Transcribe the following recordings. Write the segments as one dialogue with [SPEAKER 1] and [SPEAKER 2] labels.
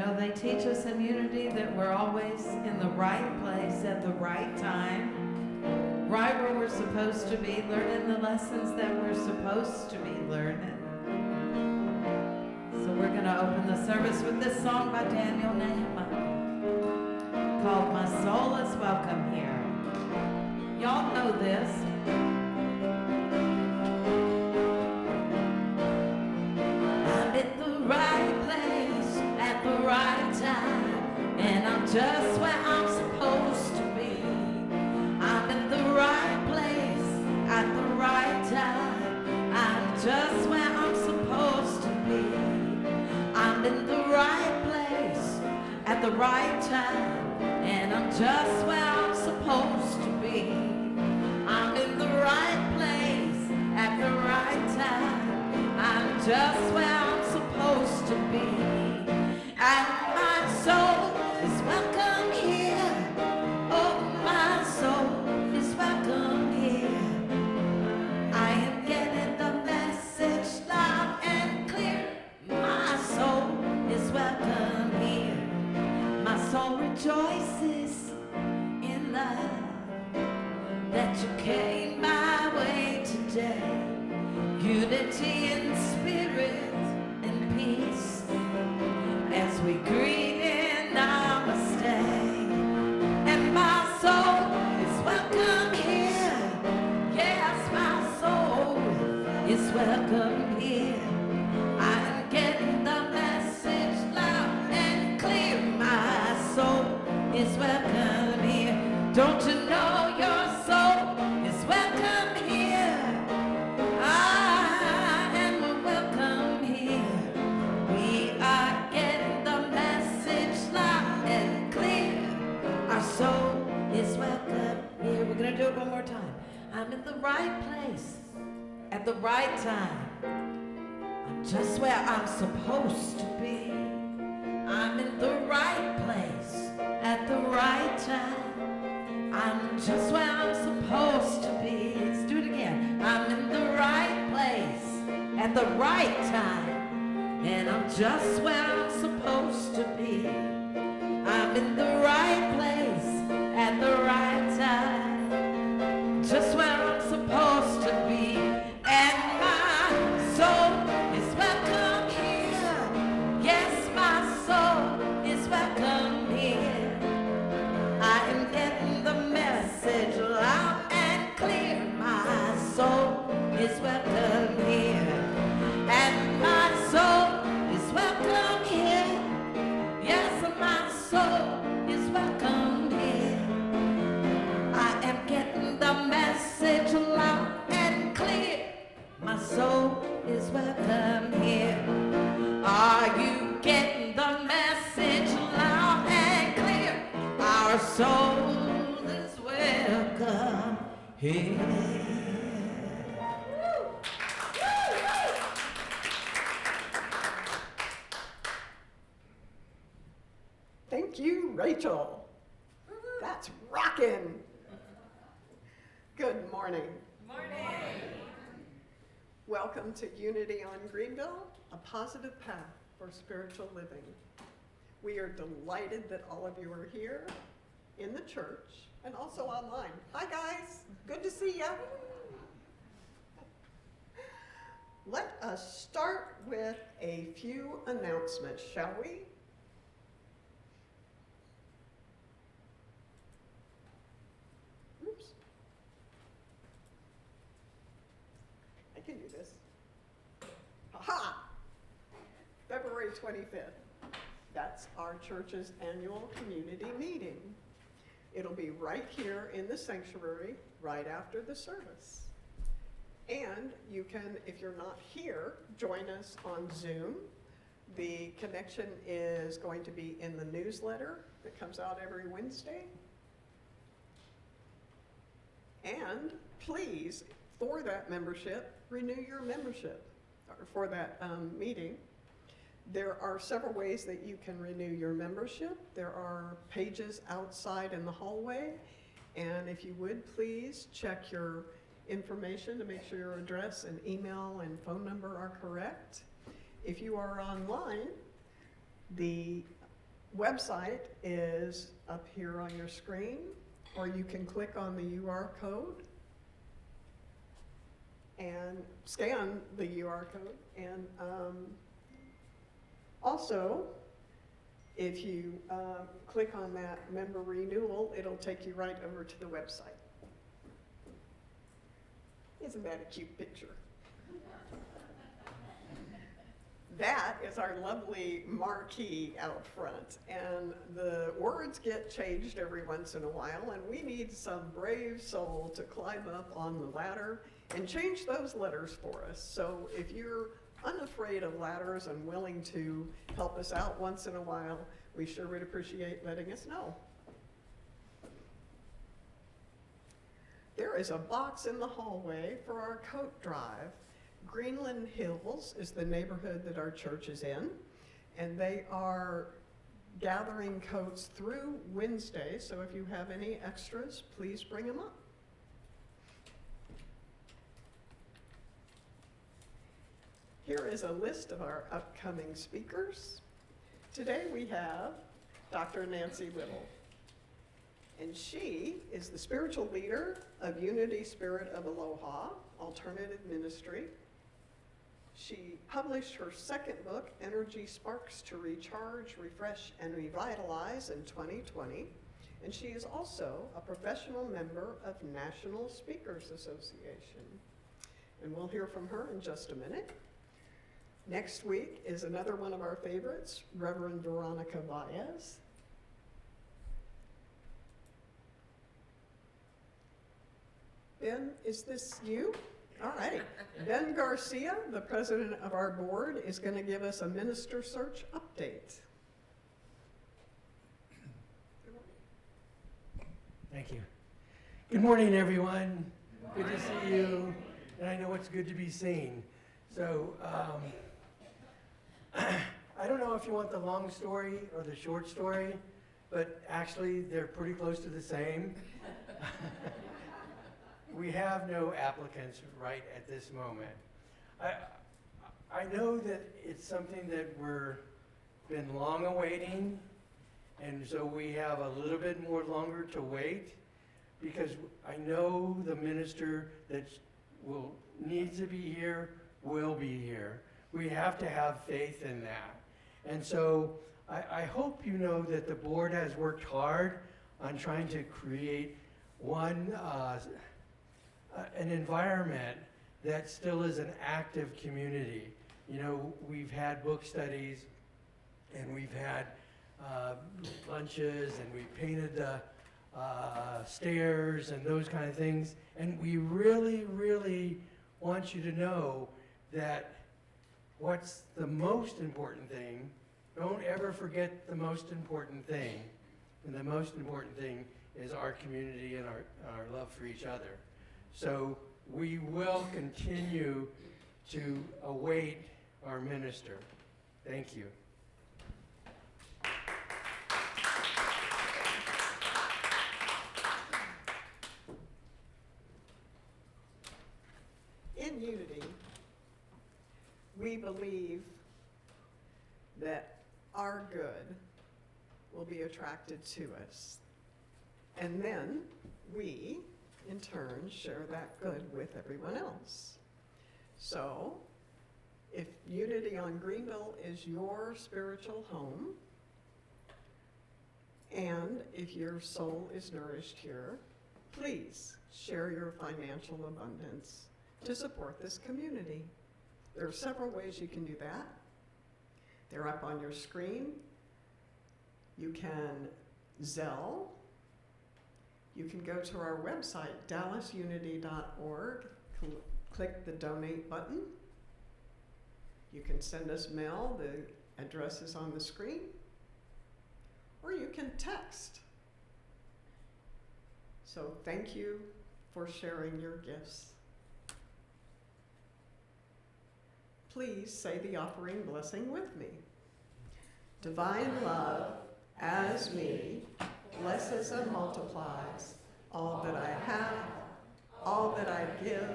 [SPEAKER 1] know, they teach us in Unity that we're always in the right place at the right time, right where we're supposed to be, learning the lessons that we're supposed to be learning. So we're going to open the service with this song by Daniel Nehemiah called My Soul is Welcome Here. Y'all know this. I'm in the right place at the right time, and I'm just where I'm supposed to be. I'm in the right place at the right time. I'm just where I'm supposed to be. I'm in the right place at the right time, and I'm just where I'm supposed to be. I'm in the right place at the right time. I'm just where I'm supposed to be. And my soul is welcome here. Oh, my soul is welcome here. I am getting the message loud and clear. My soul is welcome here. My soul rejoices in love that you came my way today. Unity in spirit and peace as we greet in namaste. And my soul is welcome here. Yes, my soul is welcome here. I'm getting the message loud and clear. My soul is welcome here. Don't you know your soul is welcome here? And we're welcome here. We are getting the message loud and clear. Our soul is welcome here. We're gonna do it one more time. I'm in the right place at the right time. I'm just where I'm supposed to be. I'm in the right place at the right time. I'm just where I'm supposed to be. Let's do it again. I'm in the right place at the right time, and I'm just where I'm supposed to be. I'm in the right place at the right time, just where I'm supposed to be. And my soul is welcome here. Yes, my soul is welcome here. I am getting the message loud and clear. My soul is welcome here. And my soul is welcome here. Yes, my soul is welcome here. I am getting the message loud and clear. My soul is welcome here. Are you getting the message loud and clear? Our soul is welcome here.
[SPEAKER 2] Thank you, Rachel. That's rockin'. Good morning.
[SPEAKER 1] Morning.
[SPEAKER 2] Welcome to Unity on Greenville, a positive path for spiritual living. We are delighted that all of you are here in the church and also online. Hi, guys. Good to see you. Let us start with a few announcements, shall we? Oops. I can do this. Aha! February 25th. That's our church's annual community meeting. It'll be right here in the sanctuary, right after the service. And you can, if you're not here, join us on Zoom. The connection is going to be in the newsletter that comes out every Wednesday. And please, for that membership, renew your membership, or for that meeting. There are several ways that you can renew your membership. There are pages outside in the hallway, and if you would please check your information to make sure your address and email and phone number are correct. If you are online, the website is up here on your screen, or you can click on the UR code and scan the UR code. And also, if you click on that member renewal, it'll take you right over to the website. Isn't that a cute picture? That is our lovely marquee out front, and the words get changed every once in a while, and we need some brave soul to climb up on the ladder and change those letters for us. So if you're unafraid of ladders and willing to help us out once in a while, we sure would appreciate letting us know. There is a box in the hallway for our coat drive. Greenland Hills is the neighborhood that our church is in, and they are gathering coats through Wednesday, so if you have any extras, please bring them up. Here is a list of our upcoming speakers. Today we have Dr. Nancy Little, and she is the spiritual leader of Unity Spirit of Aloha, Alternative Ministry. She published her second book, Energy Sparks to Recharge, Refresh, and Revitalize in 2020. And she is also a professional member of National Speakers Association. And we'll hear from her in just a minute. Next week is another one of our favorites, Reverend Veronica Baez. Ben, is this you? All right. Ben Garcia, the president of our board, is going to give us a minister search update.
[SPEAKER 3] Thank you. Good morning, everyone. Good to see you. And I know it's good to be seen. So, I don't know if you want the long story or the short story, but actually they're pretty close to the same. We have no applicants right at this moment. I know that it's something that we're been long awaiting, and so we have a little bit more longer to wait, because I know the minister that needs to be here will be here. We have to have faith in that. And so I hope you know that the board has worked hard on trying to create an environment that still is an active community. You know, we've had book studies, and we've had lunches, and we painted the stairs and those kind of things. And we really, really want you to know that what's the most important thing, don't ever forget the most important thing. And the most important thing is our community and our love for each other. So we will continue to await our minister. Thank you.
[SPEAKER 2] In Unity, we believe that our good will be attracted to us. And then we, in turn, share that good with everyone else. So, if Unity on Greenville is your spiritual home, and if your soul is nourished here, please share your financial abundance to support this community. There are several ways you can do that. They're up on your screen. You can Zelle. You can go to our website, dallasunity.org, click the donate button. You can send us mail, the address is on the screen. Or you can text. So thank you for sharing your gifts. Please say the offering blessing with me. Divine love, as me, blesses and multiplies all that I have, all that I give,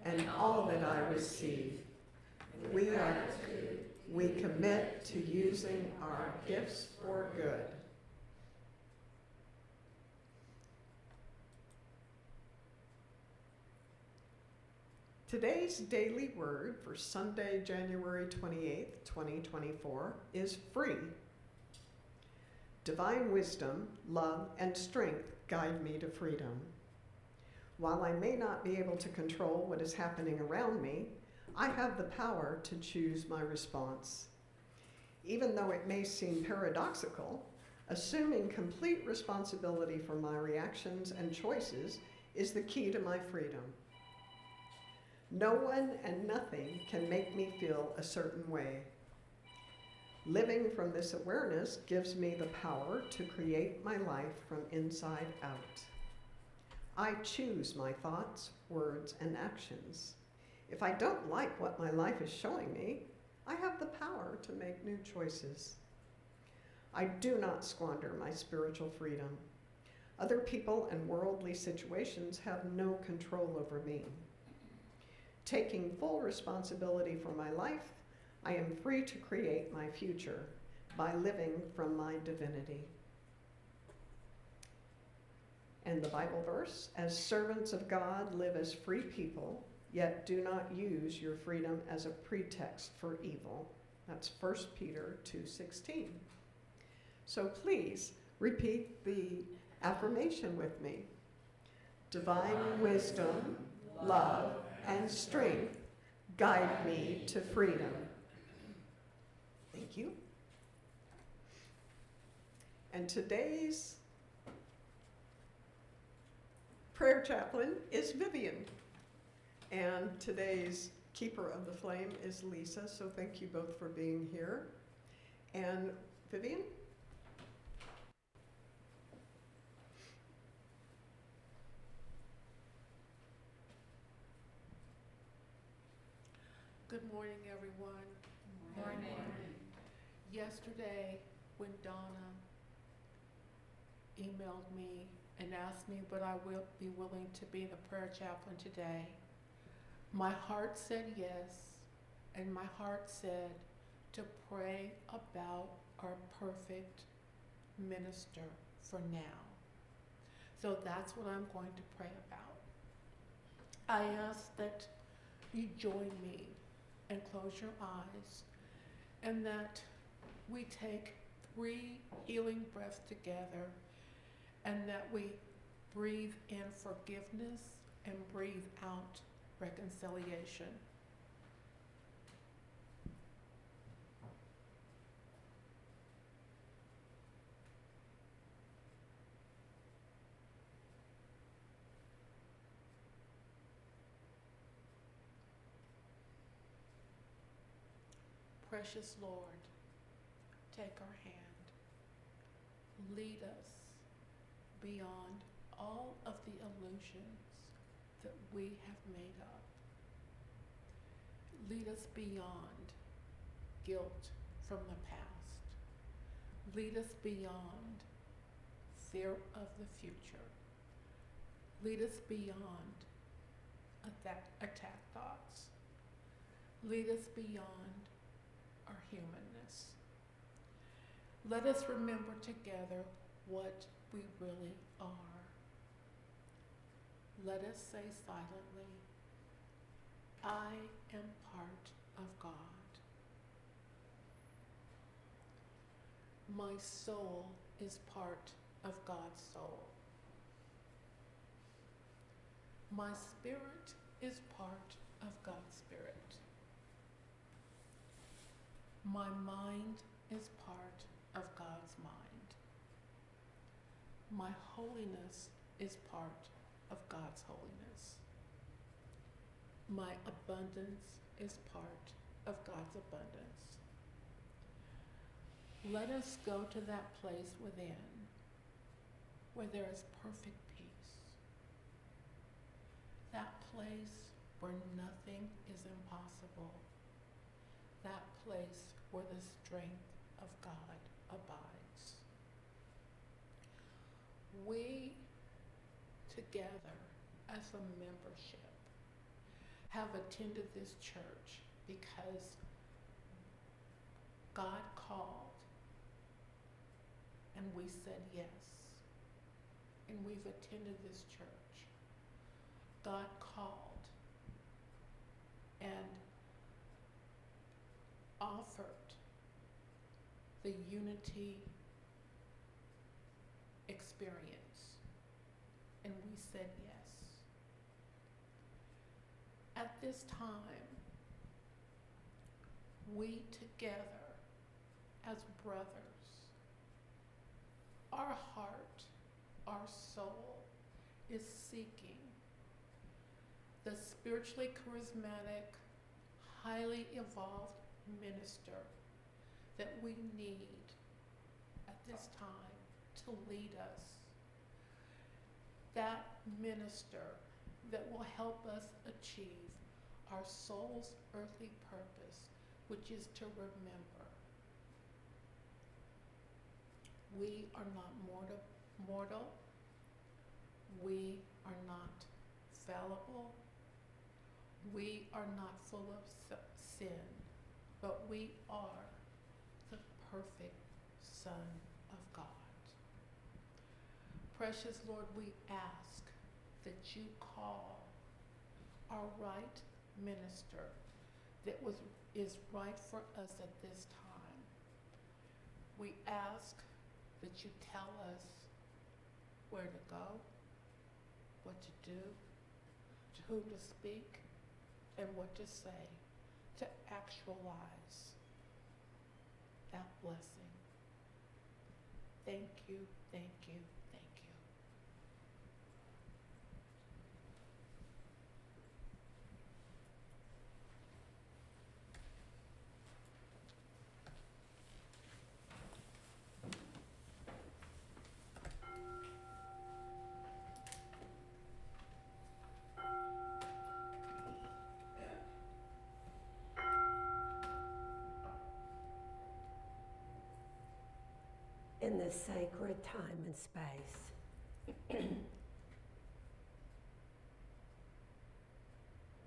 [SPEAKER 2] and all that I receive. We are we commit to using our gifts for good. Today's daily word for Sunday, January 28th, 2024 is free. Divine wisdom, love, and strength guide me to freedom. While I may not be able to control what is happening around me, I have the power to choose my response. Even though it may seem paradoxical, assuming complete responsibility for my reactions and choices is the key to my freedom. No one and nothing can make me feel a certain way. Living from this awareness gives me the power to create my life from inside out. I choose my thoughts, words, and actions. If I don't like what my life is showing me, I have the power to make new choices. I do not squander my spiritual freedom. Other people and worldly situations have no control over me. Taking full responsibility for my life, I am free to create my future by living from my divinity. And the Bible verse, as servants of God, live as free people, yet do not use your freedom as a pretext for evil. That's 1 Peter 2:16. So please repeat the affirmation with me. Divine wisdom, love, and strength guide me to freedom. Thank you. And today's prayer chaplain is Vivian. And today's keeper of the flame is Lisa. So thank you both for being here. And Vivian?
[SPEAKER 4] Good morning, everyone. Morning. Yesterday, when Donna emailed me and asked me would I will be willing to be the prayer chaplain today, my heart said yes, and my heart said to pray about our perfect minister for now. So that's what I'm going to pray about. I ask that you join me and close your eyes, and that we take 3 healing breaths together, and that we breathe in forgiveness and breathe out reconciliation. Precious Lord, take our hand. Lead us beyond all of the illusions that we have made up. Lead us beyond guilt from the past. Lead us beyond fear of the future. Lead us beyond attack thoughts. Lead us beyond our humanness. Let us remember together what we really are. Let us say silently, I am part of God. My soul is part of God's soul. My spirit is part of God's spirit. My mind is part of God's mind. My holiness is part of God's holiness. My abundance is part of God's abundance. Let us go to that place within where there is perfect peace. That place where nothing is impossible. That place where the strength of God abides. We, together as a membership, have attended this church because God called, and we said yes. And we've attended this church. God called and offered the unity experience, and we said yes. At this time, we together as brothers, our heart, our soul is seeking the spiritually charismatic, highly evolved minister that we need at this time to lead us. That minister that will help us achieve our soul's earthly purpose, which is to remember we are not mortal. We are not fallible. We are not full of sin, but we are the perfect Son of God. Precious Lord, we ask that you call our right minister that is right for us at this time. We ask that you tell us where to go, what to do, to whom to speak, and what to say to actualize that blessing. Thank you, thank you, thank you.
[SPEAKER 5] In this sacred time and space,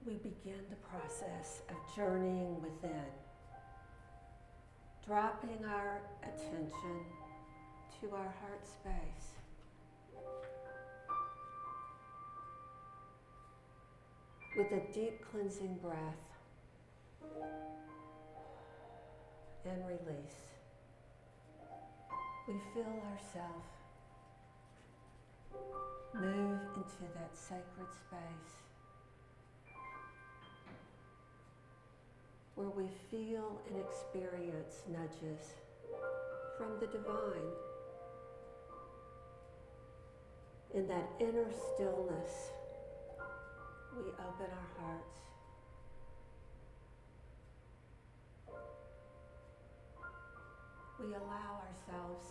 [SPEAKER 5] we begin the process of journeying within, dropping our attention to our heart space. With a deep cleansing breath and release, we feel ourselves move into that sacred space where we feel and experience nudges from the divine. In that inner stillness, we open our hearts. We allow ourselves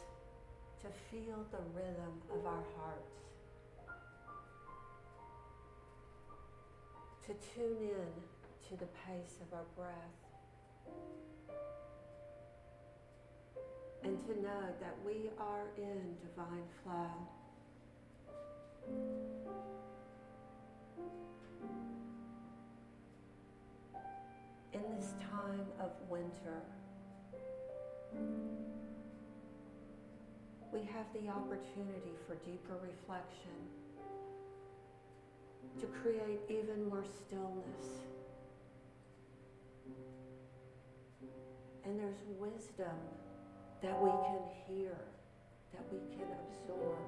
[SPEAKER 5] to feel the rhythm of our hearts, to tune in to the pace of our breath, and to know that we are in divine flow. In this time of winter, we have the opportunity for deeper reflection, to create even more stillness. And there's wisdom that we can hear, that we can absorb.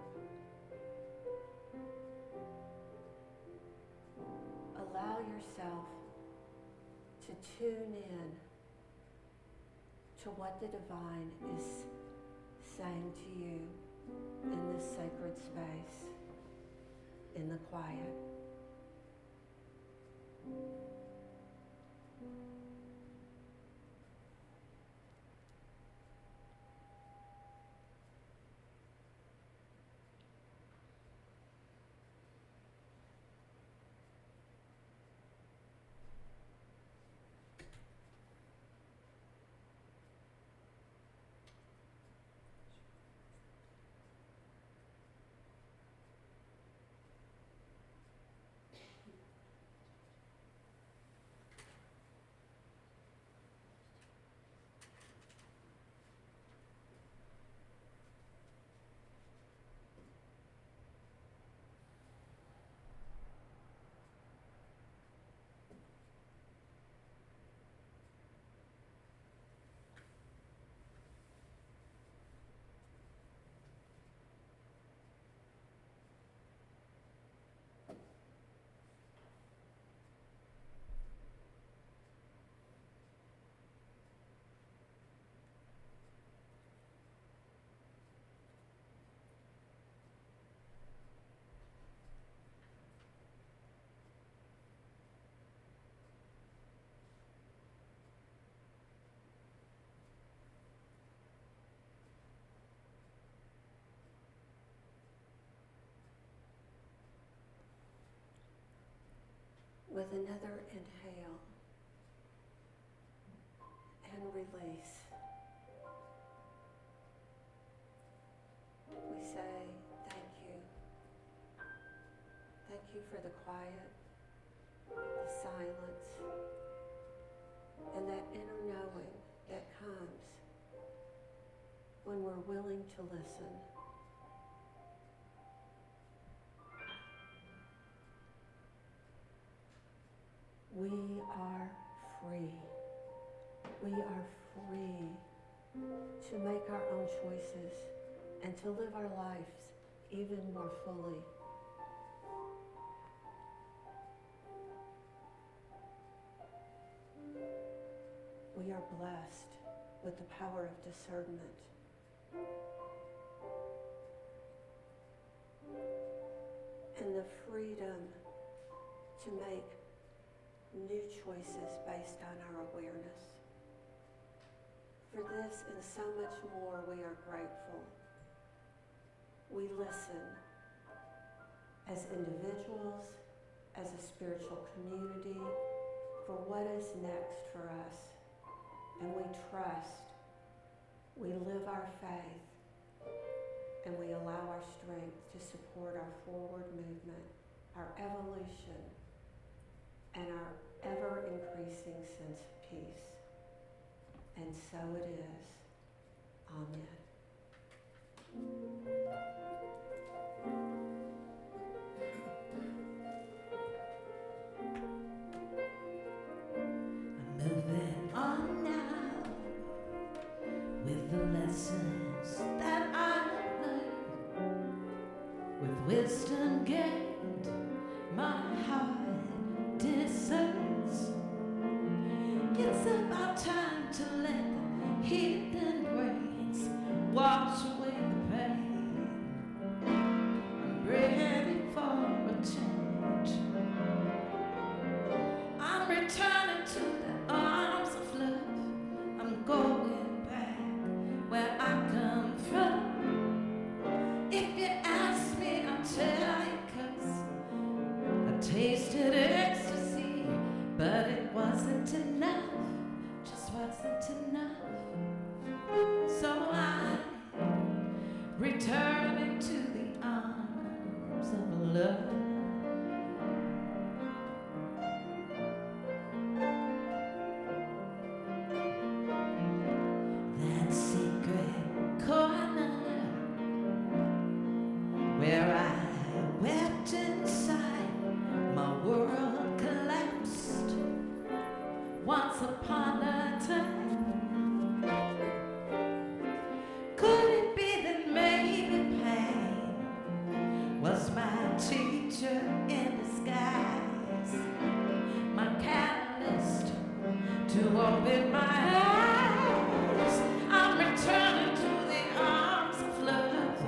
[SPEAKER 5] Allow yourself to tune in to what the divine is saying to you in this sacred space, in the quiet. with another inhale and release. We say thank you. Thank you for the quiet, the silence, and that inner knowing that comes when we're willing to listen. We are free. We are free to make our own choices and to live our lives even more fully. We are blessed with the power of discernment. And the freedom to make new choices based on our awareness. For this and so much more, we are grateful. We listen as individuals, as a spiritual community, for what is next for us. And we trust, we live our faith, and we allow our strength to support our forward movement, our evolution, and our ever-increasing sense of peace. And so it is. Amen.
[SPEAKER 1] I'm moving on now with the lessons that I've learned, with wisdom gained, my heart discerns. It's about time to let the hidden rains wash away the pain. I'm ready for a change. I'm returning to the arms of love. I'm going back where I come from. If you ask me, I'll tell you, 'cause I tasted ecstasy, but it wasn't enough, just wasn't enough. So I'm returning to the arms of love. That secret corner where I wept inside, my world collapsed once upon a time. Could it be that maybe pain was my teacher in disguise, my catalyst to open my eyes? I'm returning to the arms of love.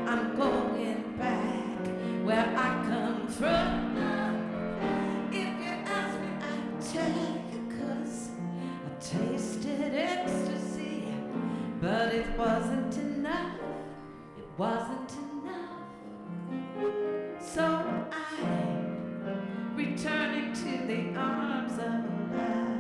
[SPEAKER 1] I'm going back where I come from. If you ask me, I'll tell you, 'cause I tasted ecstasy, but it wasn't enough, it wasn't enough. So I'm returning to the arms of love.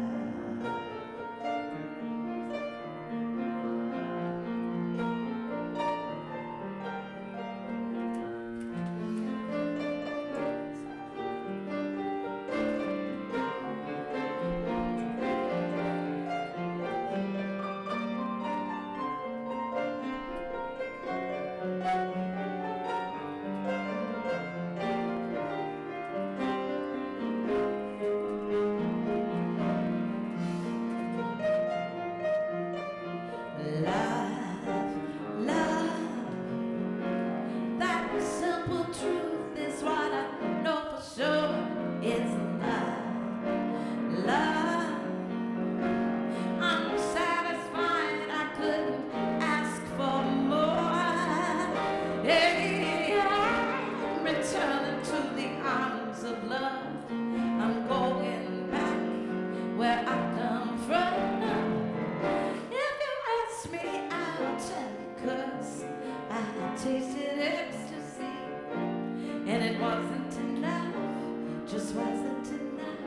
[SPEAKER 1] Tasted ecstasy, and it wasn't enough, just wasn't enough.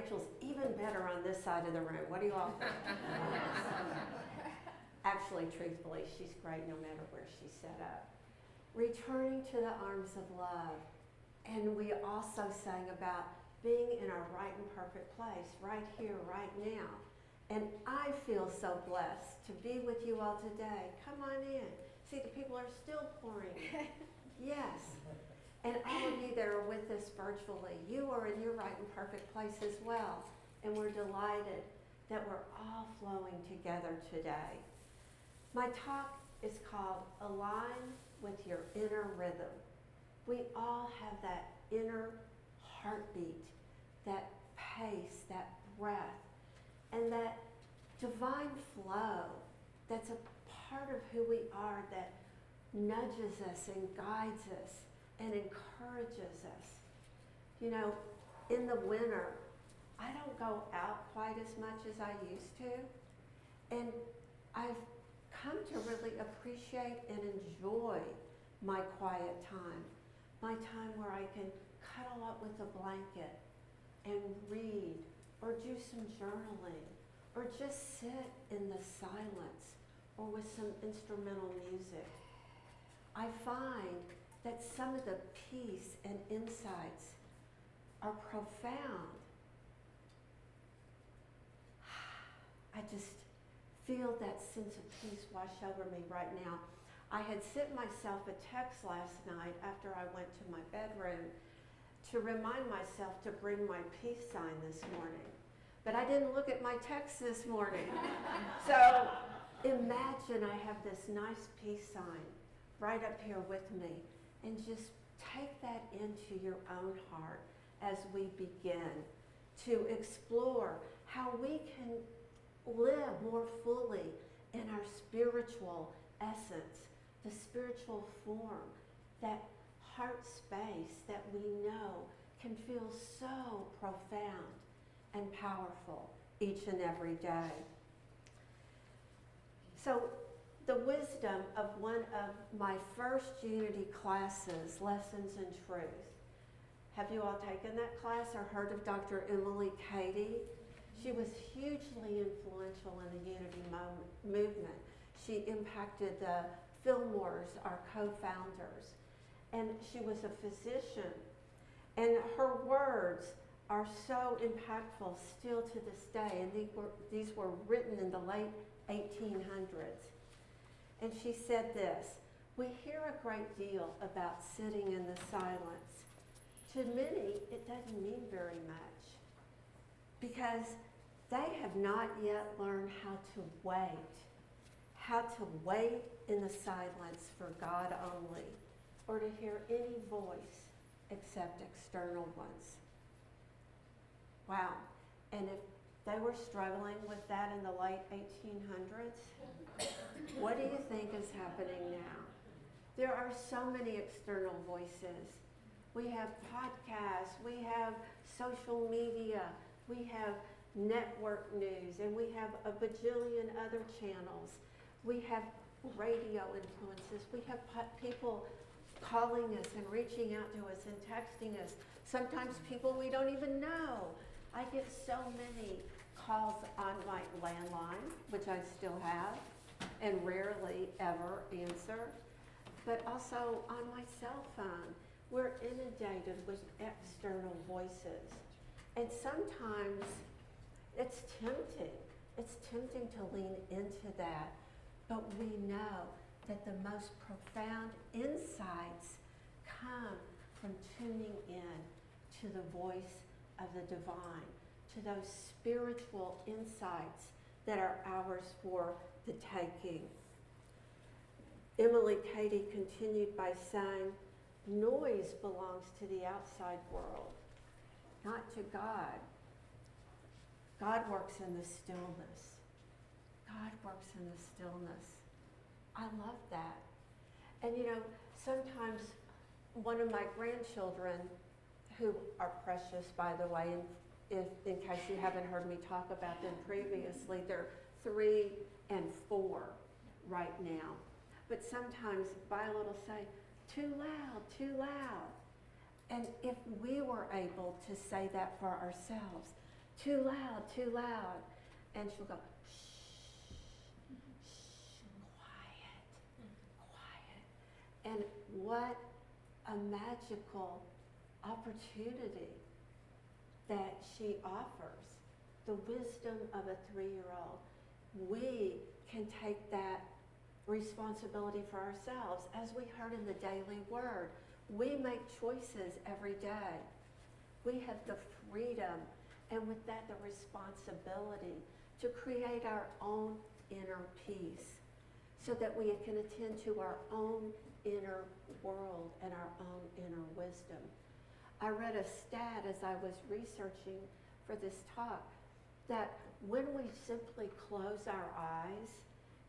[SPEAKER 5] Rachel's even better on this side of the room. What do you all think? Actually, truthfully, she's great no matter where she's set up. Returning to the arms of love. And we also sang about being in our right and perfect place, right here, right now. And I feel so blessed to be with you all today. Come on in. See, the people are still pouring in. Yes. And all of you that are with us virtually, you are in your right and perfect place as well. And we're delighted that we're all flowing together today. My talk is called Align with Your Inner Rhythm. We all have that inner heartbeat, that pace, that breath, and that divine flow that's a part of who we are, that nudges us and guides us and encourages us. You know, in the winter, I don't go out quite as much as I used to, and I've come to really appreciate and enjoy my quiet time, my time where I can cuddle up with a blanket and read, or do some journaling, or just sit in the silence, or with some instrumental music. I find that some of the peace and insights are profound. I just feel that sense of peace wash over me right now. I had sent myself a text last night after I went to my bedroom to remind myself to bring my peace sign this morning. But I didn't look at my text this morning. So imagine I have this nice peace sign right up here with me, and just take that into your own heart as we begin to explore how we can live more fully in our spiritual essence, the spiritual form, that heart space that we know can feel so profound and powerful each and every day. So the wisdom of one of my first Unity classes, Lessons in Truth. Have you all taken that class or heard of Dr. Emily Cady? She was hugely influential in the Unity movement. She impacted the Fillmores, our co-founders, and she was a physician. And her words are so impactful still to this day, and these were written in the late 1800s. And she said this: "We hear a great deal about sitting in the silence. To many, it doesn't mean very much, because they have not yet learned how to wait in the silence for God only, or to hear any voice except external ones." Wow. And if they were struggling with that in the late 1800s, what do you think is happening now? There are so many external voices. We have podcasts, we have social media, we have network news, and we have a bajillion other channels. We have radio influences. We have people calling us and reaching out to us and texting us. Sometimes people we don't even know. I get so many calls on my landline, which I still have and rarely ever answer, but also on my cell phone. We're inundated with external voices. And sometimes it's tempting. It's tempting to lean into that. But we know that the most profound insights come from tuning in to the voice of the divine, to those spiritual insights that are ours for the taking. Emily Cady continued by saying, "Noise belongs to the outside world, not to God. God works in the stillness. God works in the stillness." I love that. And you know, sometimes one of my grandchildren, who are precious, by the way, and in case you haven't heard me talk about them previously, they're 3 and 4 right now. But sometimes Violet will say, "Too loud, too loud." And if we were able to say that for ourselves, too loud, too loud. And she'll go, shh, shh, quiet, quiet. And what a magical opportunity that she offers. The wisdom of a 3-year-old. We can take that responsibility for ourselves. As we heard in the daily word, we make choices every day. We have the freedom, and with that, the responsibility to create our own inner peace so that we can attend to our own inner world and our own inner wisdom. I read a stat as I was researching for this talk that when we simply close our eyes,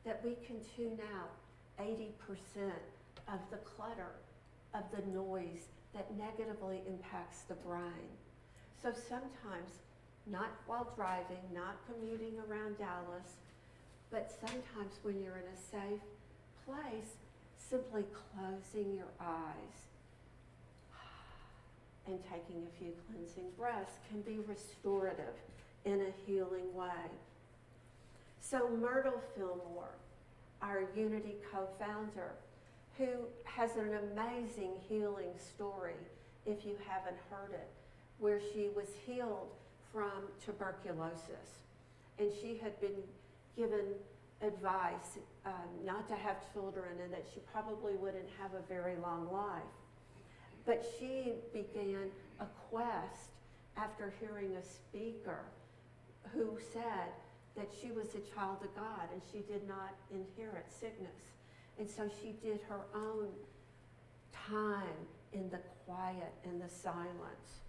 [SPEAKER 5] that we can tune out 80% of the clutter, of the noise that negatively impacts the brain. So sometimes, not while driving, not commuting around Dallas, but sometimes when you're in a safe place, simply closing your eyes and taking a few cleansing breaths can be restorative in a healing way. So Myrtle Fillmore, our Unity co-founder, who has an amazing healing story, if you haven't heard it, where she was healed from tuberculosis. And she had been given advice not to have children and that she probably wouldn't have a very long life. But she began a quest after hearing a speaker who said that she was a child of God and she did not inherit sickness. And so she did her own time in the quiet and the silence.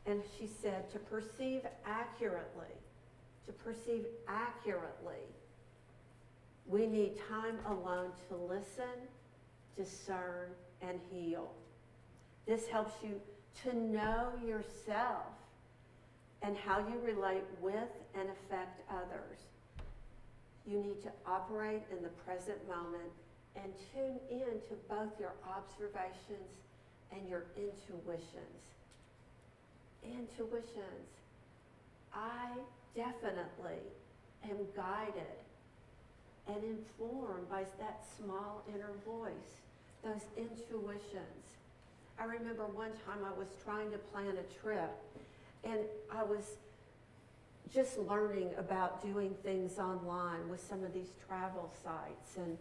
[SPEAKER 5] And she said, to perceive accurately, we need time alone to listen, discern, and heal. This helps you to know yourself and how you relate with and affect others. You need to operate in the present moment and tune in to both your observations and your intuitions. Intuitions. I definitely am guided and informed by that small inner voice, those intuitions. I remember one time I was trying to plan a trip and I was just learning about doing things online with some of these travel sites, and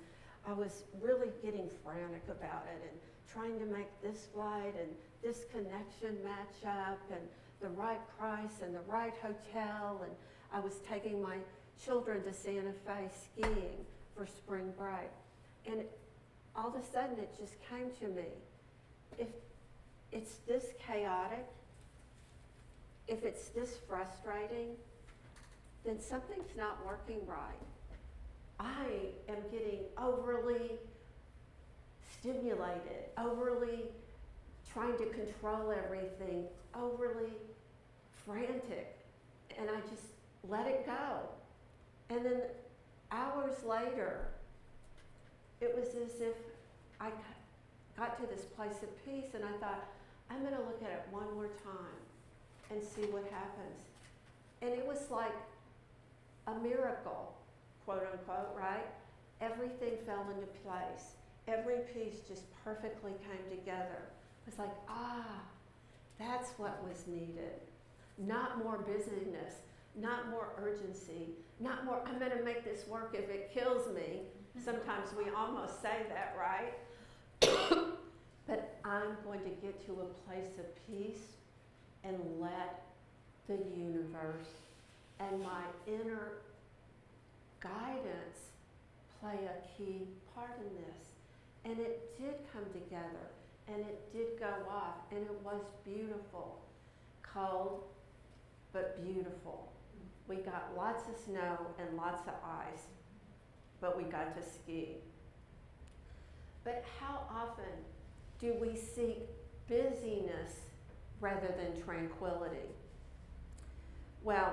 [SPEAKER 5] I was really getting frantic about it and trying to make this flight and this connection match up and the right price and the right hotel, and I was taking my children to Santa Fe skiing for spring break. And all of a sudden it just came to me, if it's this chaotic, if it's this frustrating, then something's not working right. I am getting overly stimulated, overly trying to control everything, overly frantic, and I just let it go. And then hours later, it was as if I got to this place of peace, and I thought, I'm going to look at it one more time and see what happens. And it was like a miracle, quote unquote, right? Everything fell into place. Every piece just perfectly came together. It was like, that's what was needed. Not more busyness, not more urgency, not more, I'm going to make this work if it kills me. Sometimes we almost say that, right? But I'm going to get to a place of peace and let the universe and my inner guidance play a key part in this. And it did come together, and it did go off, and it was beautiful. Cold, but beautiful. We got lots of snow and lots of ice, but we got to ski. But how often do we seek busyness rather than tranquility? Well,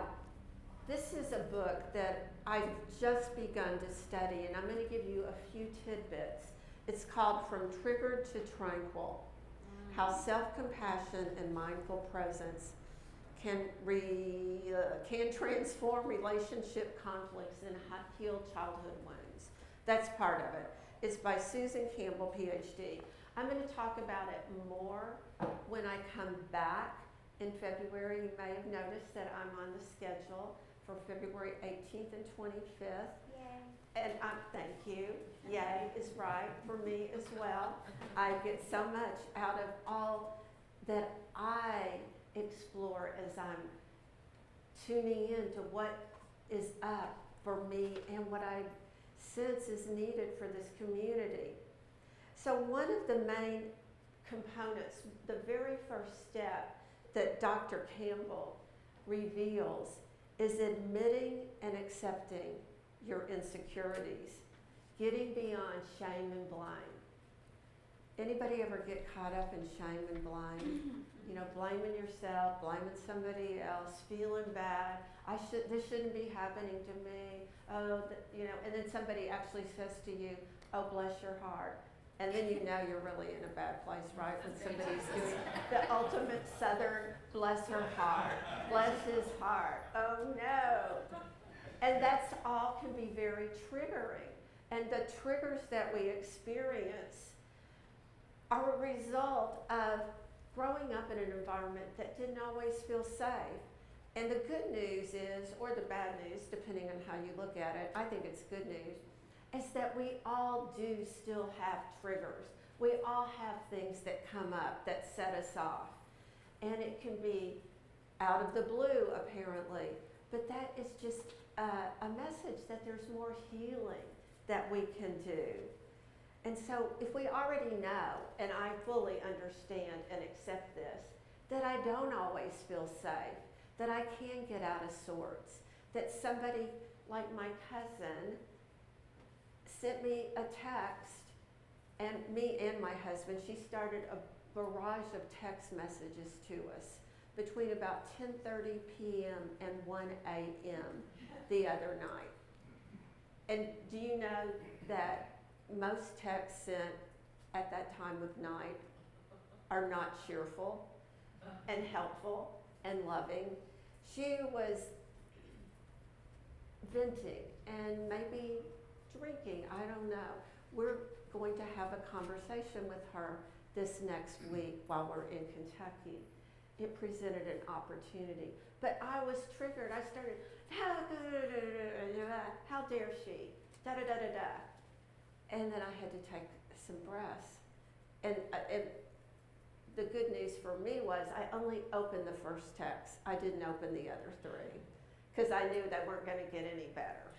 [SPEAKER 5] this is a book that I've just begun to study, and I'm going to give you a few tidbits. It's called From Triggered to Tranquil: How Self-Compassion and Mindful Presence can transform relationship conflicts and heal childhood wounds. That's part of it. It's by Susan Campbell, PhD. I'm going to talk about it more when I come back in February. You may have noticed that I'm on the schedule for February 18th and 25th.
[SPEAKER 6] Yay.
[SPEAKER 5] And thank you. Yay is right for me as well. I get so much out of all that I explore as I'm tuning in to what is up for me and what I sense is needed for this community. So one of the main components, the very first step that Dr. Campbell reveals is admitting and accepting your insecurities, getting beyond shame and blame. Anybody ever get caught up in shame and blame? You know, blaming yourself, blaming somebody else, feeling bad. This shouldn't be happening to me. Oh, you know, and then somebody actually says to you, "Oh, bless your heart," and then you know you're really in a bad place, right? When somebody's doing the ultimate Southern, "Bless her heart, bless his heart." Oh no! And that's all can be very triggering. And the triggers that we experience are a result of growing up in an environment that didn't always feel safe. And the good news is, or the bad news, depending on how you look at it, I think it's good news, is that we all do still have triggers. We all have things that come up that set us off. And it can be out of the blue, apparently, but that is just a message that there's more healing that we can do. And so if we already know, and I fully understand and accept this, that I don't always feel safe, that I can get out of sorts, that somebody like my cousin sent me a text, and me and my husband, she started a barrage of text messages to us between about 10:30 p.m. and 1 a.m. the other night. And do you know that most texts sent at that time of night are not cheerful and helpful and loving? She was venting and maybe drinking, I don't know. We're going to have a conversation with her this next week while we're in Kentucky. It presented an opportunity. But I was triggered. I started, how dare she? Da da da da da. And then I had to take some breaths. And the good news for me was I only opened the first text. I didn't open the other three because I knew they weren't going to get any better.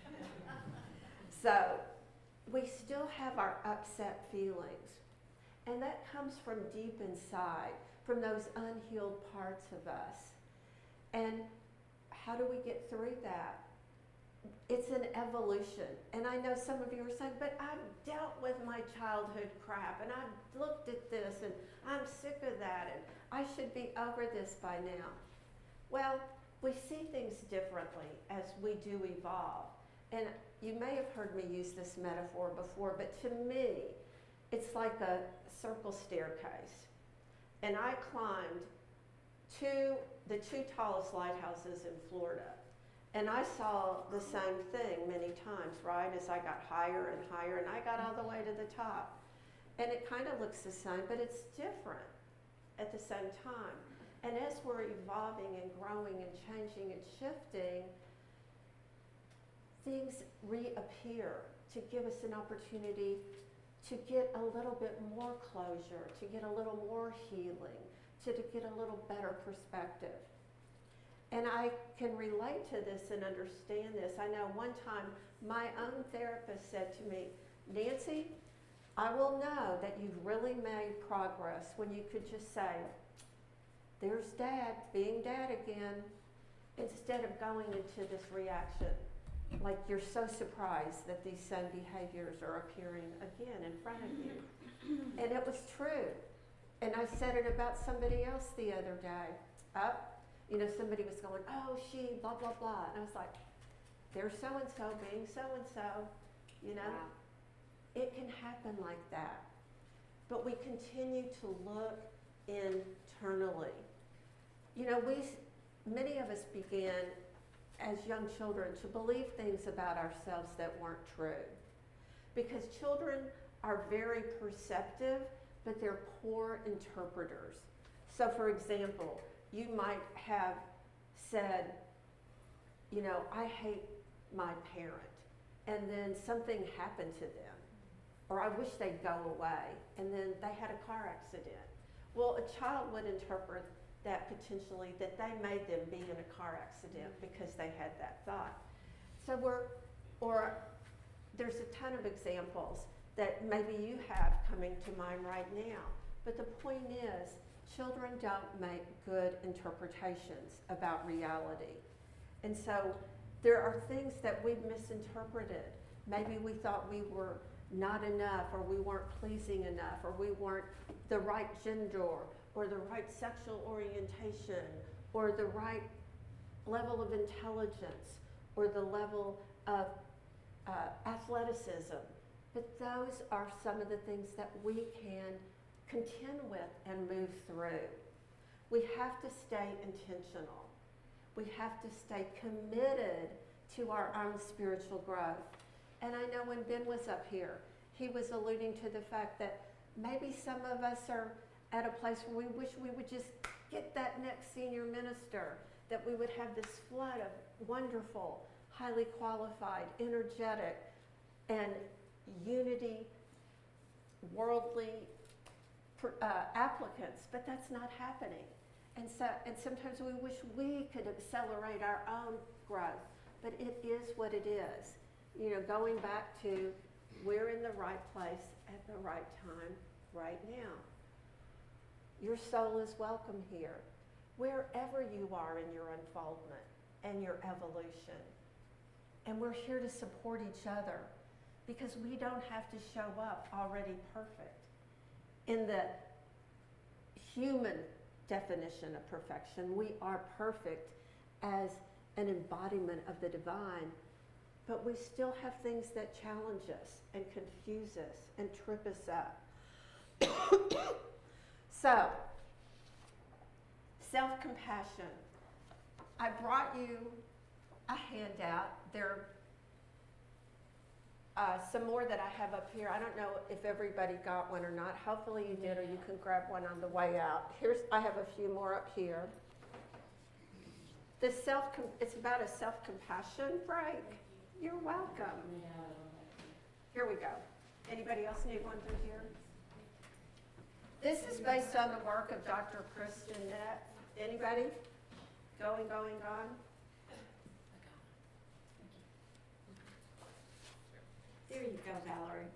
[SPEAKER 5] So we still have our upset feelings. And that comes from deep inside, from those unhealed parts of us. And how do we get through that? It's an evolution. And I know some of you are saying, but I've dealt with my childhood crap, and I've looked at this, and I'm sick of that, and I should be over this by now. Well, we see things differently as we do evolve. And you may have heard me use this metaphor before, but to me, it's like a circle staircase. And I climbed the two tallest lighthouses in Florida. And I saw the same thing many times, right, as I got higher and higher, and I got all the way to the top. And it kind of looks the same, but it's different at the same time. And as we're evolving and growing and changing and shifting, things reappear to give us an opportunity to get a little bit more closure, to get a little more healing, to get a little better perspective. And I can relate to this and understand this. I know one time my own therapist said to me, Nancy, I will know that you've really made progress when you could just say, there's dad, being dad again, instead of going into this reaction. Like you're so surprised that these same behaviors are appearing again in front of you. And it was true. And I said it about somebody else the other day. Somebody was going, oh, she, blah, blah, blah. And I was like, there's so-and-so being so-and-so, Wow. It can happen like that. But we continue to look internally. many of us began as young children to believe things about ourselves that weren't true. Because children are very perceptive, but they're poor interpreters. So for example, you might have said, you know, I hate my parent, and then something happened to them, or I wish they'd go away, and then they had a car accident. Well, a child would interpret that potentially that they made them be in a car accident because they had that thought. So there's a ton of examples that maybe you have coming to mind right now. But the point is, children don't make good interpretations about reality. And so there are things that we've misinterpreted. Maybe we thought we were not enough, or we weren't pleasing enough, or we weren't the right gender, or the right sexual orientation, or the right level of intelligence, or the level of athleticism. But those are some of the things that we can contend with and move through. We have to stay intentional. We have to stay committed to our own spiritual growth. And I know when Ben was up here, he was alluding to the fact that maybe some of us are at a place where we wish we would just get that next senior minister, that we would have this flood of wonderful, highly qualified, energetic, and unity, worldly applicants, but that's not happening. And sometimes we wish we could accelerate our own growth, but it is what it is. You know, going back to, we're in the right place at the right time right now. Your soul is welcome here, wherever you are in your unfoldment and your evolution. And we're here to support each other, because we don't have to show up already perfect. In the human definition of perfection, we are perfect as an embodiment of the divine, but we still have things that challenge us and confuse us and trip us up. So, self-compassion. I brought you a handout. There are some more that I have up here. I don't know if everybody got one or not. Hopefully you did, or you can grab one on the way out. I have a few more up here. It's about a self-compassion break. You're welcome. Here we go. Anybody else need one through here? This is based on the work of Dr. Kristen Neff. Anybody? Going, gone? There you go, Valerie.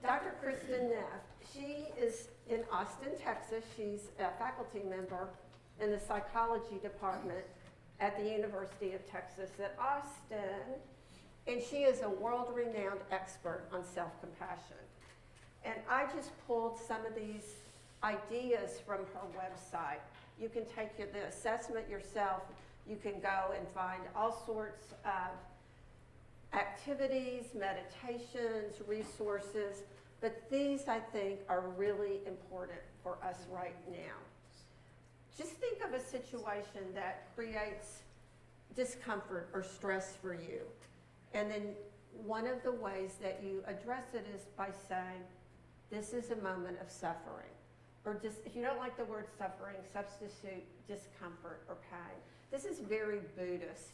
[SPEAKER 5] Dr. Kristen Neff, she is in Austin, Texas. She's a faculty member in the psychology department at the University of Texas at Austin. And she is a world-renowned expert on self-compassion. And I just pulled some of these ideas from her website. You can take the assessment yourself. You can go and find all sorts of activities, meditations, resources, but these, I think, are really important for us right now. Just think of a situation that creates discomfort or stress for you. And then one of the ways that you address it is by saying, this is a moment of suffering. Or just, if you don't like the word suffering, substitute discomfort or pain. This is very Buddhist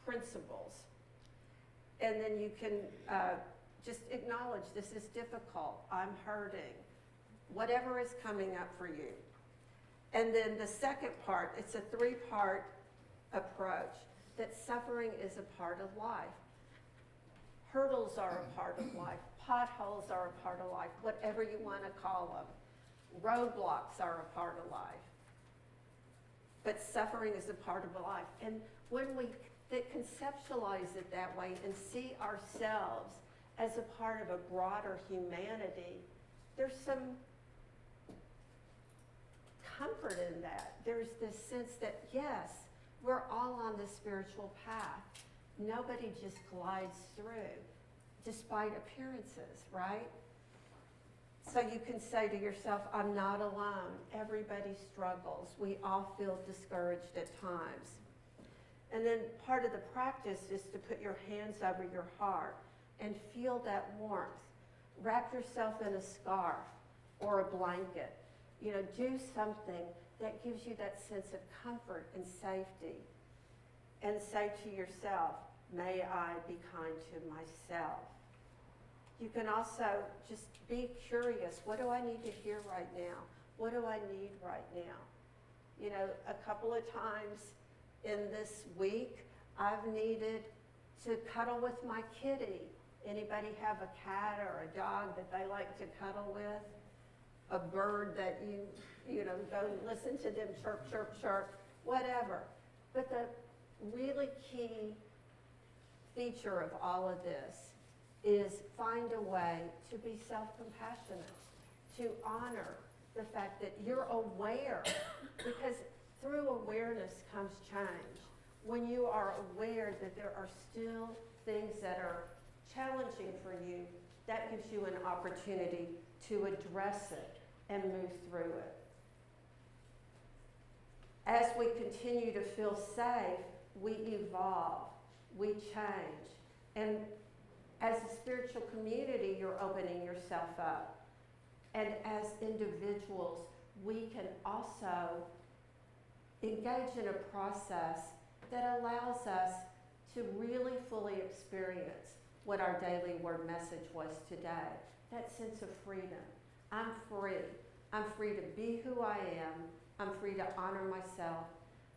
[SPEAKER 5] principles. And then you can just acknowledge, this is difficult, I'm hurting, whatever is coming up for you. And then the second part, it's a 3-part approach, that suffering is a part of life. Hurdles are a part of life. Potholes are a part of life, whatever you want to call them. Roadblocks are a part of life. But suffering is a part of life. And when we conceptualize it that way and see ourselves as a part of a broader humanity, there's some comfort in that. There's this sense that, yes, we're all on the spiritual path. Nobody just glides through, despite appearances, right? So you can say to yourself, I'm not alone. Everybody struggles. We all feel discouraged at times. And then part of the practice is to put your hands over your heart and feel that warmth. Wrap yourself in a scarf or a blanket. You know, do something that gives you that sense of comfort and safety. And say to yourself, may I be kind to myself. You can also just be curious. What do I need to hear right now? What do I need right now? You know, a couple of times in this week, I've needed to cuddle with my kitty. Anybody have a cat or a dog that they like to cuddle with? A bird that you know, go listen to them chirp, chirp, chirp, whatever. But the really key feature of all of this is find a way to be self-compassionate, to honor the fact that you're aware, because through awareness comes change. When you are aware that there are still things that are challenging for you, that gives you an opportunity to address it and move through it. As we continue to feel safe, we evolve, we change. And as a spiritual community, you're opening yourself up. And as individuals, we can also engage in a process that allows us to really fully experience what our daily word message was today. That sense of freedom. I'm free. I'm free to be who I am. I'm free to honor myself.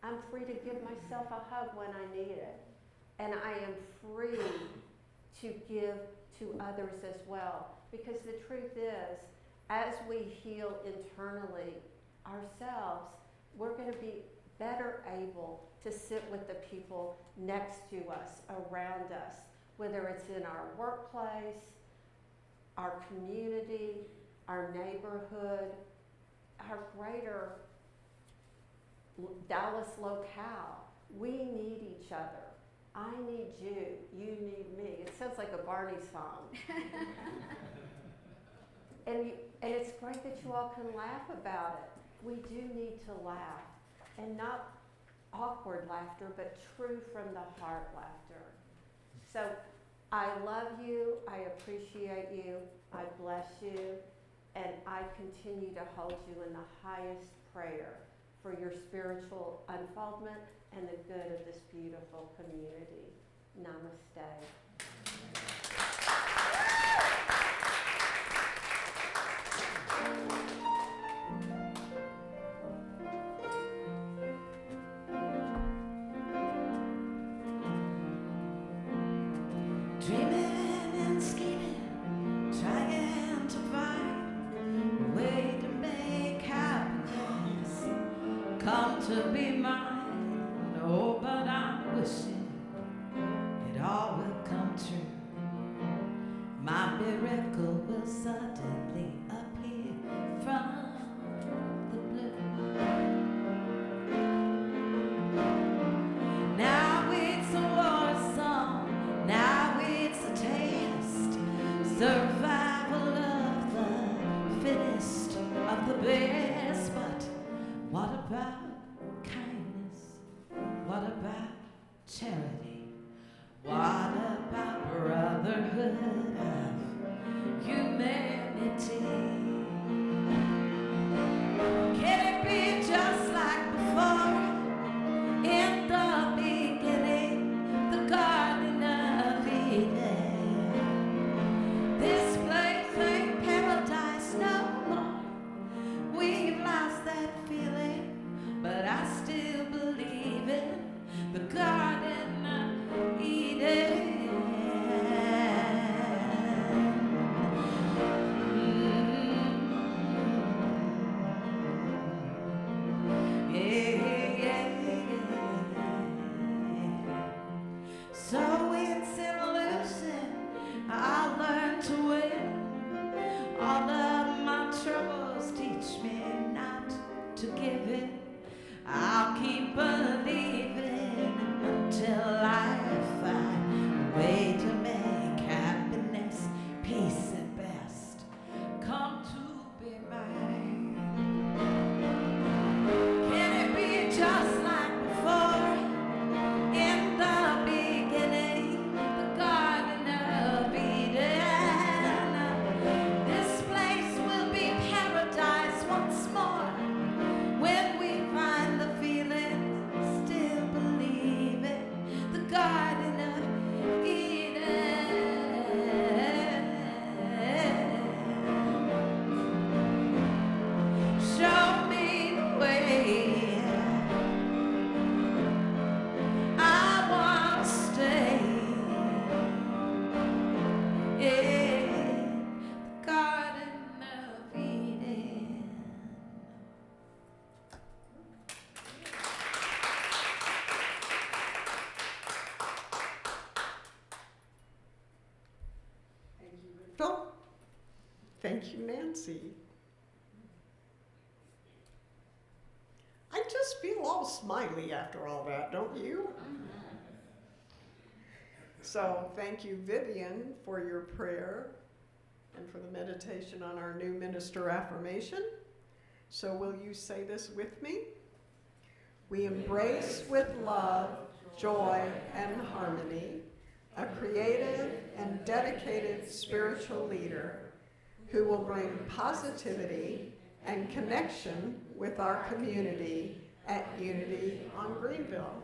[SPEAKER 5] I'm free to give myself a hug when I need it. And I am free to give to others as well. Because the truth is, as we heal internally ourselves, we're going to be better able to sit with the people next to us, around us, whether it's in our workplace, our community, our neighborhood, our greater Dallas locale. We need each other. I need you, you need me. It sounds like a Barney song. And it's great that you all can laugh about it. We do need to laugh, and not awkward laughter, but true from the heart laughter. So I love you, I appreciate you, I bless you, and I continue to hold you in the highest prayer for your spiritual unfoldment and the good of this beautiful community. Namaste.
[SPEAKER 1] Dreaming and scheming, trying to find a way to make happiness come to be mine. Oh, but I'm wishing it all will come true. My miracle will suddenly appear from the blue. Now it's a war song, now it's a test, survival of the fittest, of the best. But what about kindness? What about charity? What about brotherhood of humanity? Can it be just like before? In the beginning, the Garden of Eden. This place ain't paradise no more. We've lost that feeling, but I still believe in the Garden of Eden. So it's in losing, I learn to win. All of my troubles teach me not to give in. I'll keep believing until I find a way to make happiness, peace at best come to
[SPEAKER 2] Thank you, Nancy. I just feel all smiley after all that, don't you? So thank you, Vivian, for your prayer and for the meditation on our new minister affirmation. So will you say this with me? We embrace with love, joy, and harmony a creative and dedicated spiritual leader who will bring positivity and connection with our community at Unity on Greenville.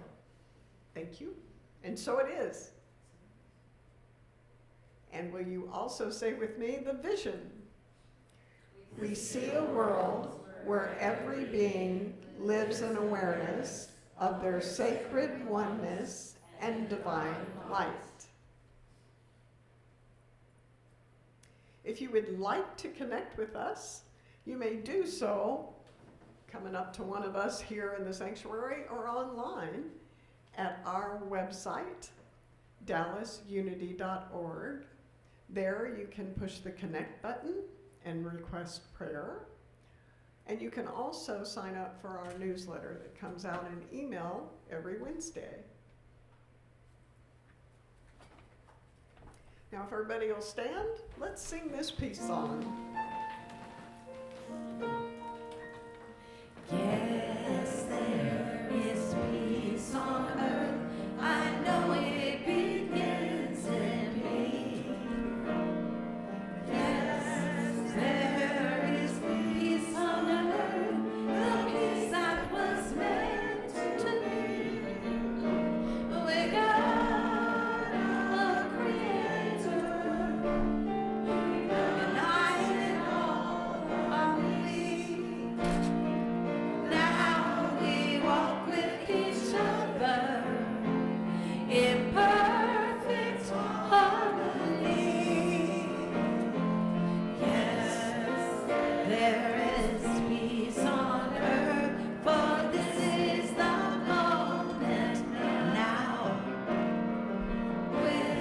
[SPEAKER 2] Thank you. And so it is. And will you also say with me the vision? We see a world where every being lives in awareness of their sacred oneness and divine light. If you would like to connect with us, you may do so coming up to one of us here in the sanctuary or online at our website, dallasunity.org. There you can push the connect button and request prayer. And you can also sign up for our newsletter that comes out in email every Wednesday. Now if everybody will stand, let's sing this peace song.
[SPEAKER 1] Yes, there is peace on earth. I know it begins in me. Yes, there is peace on earth, the peace that was meant to be. With God, our Creator, united all are we. Now we walk with each other in perfect harmony. Yes, there is peace on earth, for this is the moment now. With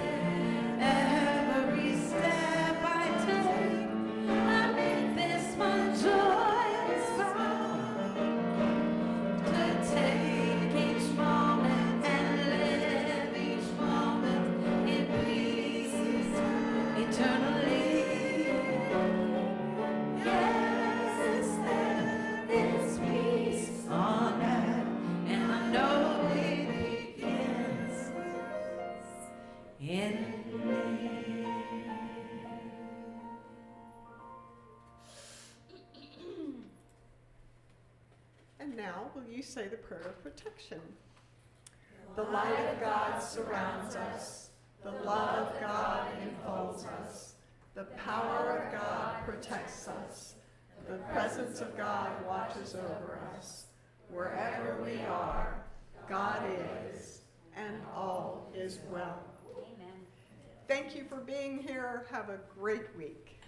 [SPEAKER 1] every step I take, I make this my joyous vow. To take each moment and live each moment in peace eternally. Yes, there is peace on earth, and I know it begins in me.
[SPEAKER 2] And now will you say the prayer of protection? The light of God surrounds us. The love of God enfolds us. The power of God protects us. The presence of God watches over us. Wherever we are, God is, and all is well.
[SPEAKER 6] Amen.
[SPEAKER 2] Thank you for being here. Have a great week.